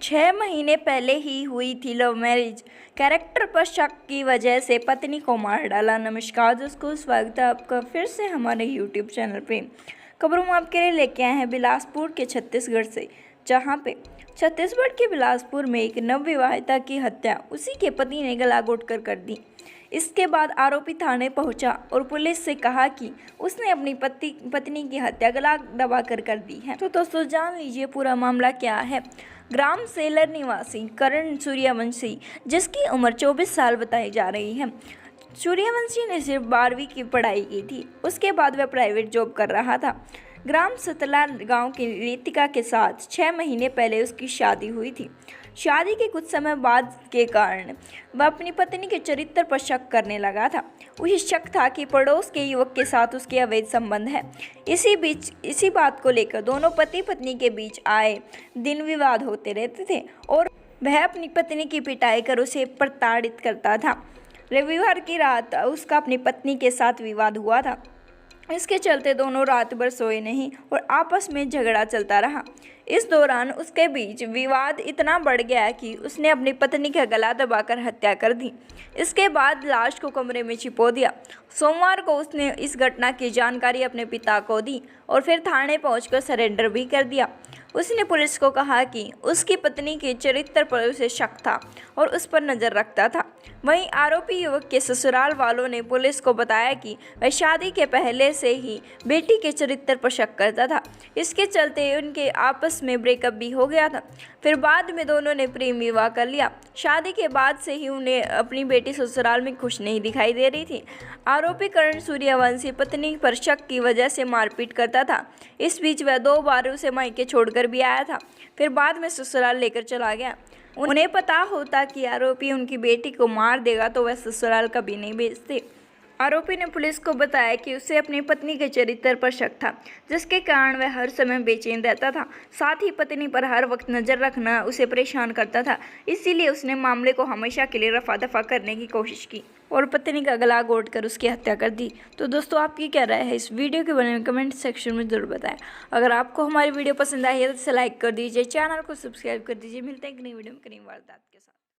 6 महीने पहले ही हुई थी लव मैरिज, कैरेक्टर पर शक की वजह से पत्नी को मार डाला। नमस्कार दोस्तों, स्वागत है आपका फिर से हमारे यूट्यूब चैनल पे। खबरों में आपके लिए लेके आए हैं बिलासपुर के छत्तीसगढ़ से, जहां पे छत्तीसगढ़ के बिलासपुर में एक नवविवाहिता की हत्या उसी के पति ने गला घोंटकर कर दी। इसके बाद आरोपी थाने पहुंचा और पुलिस से कहा कि उसने अपनी पत्नी की हत्या गला दबाकर कर दी है। तो दोस्तों जान लीजिए पूरा मामला क्या है। ग्राम सेलर निवासी करण सूर्यवंशी, जिसकी उम्र 24 साल बताई जा रही है। सूर्यवंशी ने सिर्फ 12वीं की पढ़ाई की थी, उसके बाद वह प्राइवेट जॉब कर रहा था। ग्राम सतला गांव की रितिका के साथ 6 महीने पहले उसकी शादी हुई थी। शादी के कुछ समय बाद के कारण वह अपनी पत्नी के चरित्र पर शक करने लगा था। उसे शक था कि पड़ोस के युवक के साथ उसके अवैध संबंध है। इसी बात को लेकर दोनों पति पत्नी के बीच आए दिन विवाद होते रहते थे और वह अपनी पत्नी की पिटाई कर उसे प्रताड़ित करता था। रविवार की रात उसका अपनी पत्नी के साथ विवाद हुआ था। इसके चलते दोनों रात भर सोए नहीं और आपस में झगड़ा चलता रहा। इस दौरान उसके बीच विवाद इतना बढ़ गया कि उसने अपनी पत्नी का गला दबाकर हत्या कर दी। इसके बाद लाश को कमरे में छिपो दिया। सोमवार को उसने इस घटना की जानकारी अपने पिता को दी और फिर थाने पहुंचकर सरेंडर भी कर दिया। उसने पुलिस को कहा कि उसकी पत्नी के चरित्र पर उसे शक था और उस पर नज़र रखता था। वहीं आरोपी युवक के ससुराल वालों ने पुलिस को बताया कि वह शादी के पहले से ही बेटी के चरित्र पर शक करता था। इसके चलते उनके आपस में ब्रेकअप भी हो गया था। फिर बाद में दोनों ने प्रेम विवाह कर लिया। शादी के बाद से ही उन्हें अपनी बेटी ससुराल में खुश नहीं दिखाई दे रही थी। आरोपी करण सूर्यवंशी पत्नी पर शक की वजह से मारपीट करता था। इस बीच वह 2 बार उसे मायके छोड़कर भी आया था, फिर बाद में ससुराल लेकर चला गया। उन्हें पता होता कि आरोपी उनकी बेटी को मार देगा तो वह ससुराल कभी नहीं भेजते। आरोपी ने पुलिस को बताया कि उसे अपनी पत्नी के चरित्र पर शक था, जिसके कारण वह हर समय बेचैन रहता था। साथ ही पत्नी पर हर वक्त नज़र रखना उसे परेशान करता था। इसीलिए उसने मामले को हमेशा के लिए रफा दफा करने की कोशिश की और पत्नी का गला घोंटकर उसकी हत्या कर दी। तो दोस्तों आपकी क्या राय है इस वीडियो के बारे में कमेंट सेक्शन में ज़रूर बताएं। अगर आपको हमारी वीडियो पसंद आई है तो इसे लाइक कर दीजिए, चैनल को सब्सक्राइब कर दीजिए। मिलते हैं एक नई वीडियो में कई वारदात के साथ।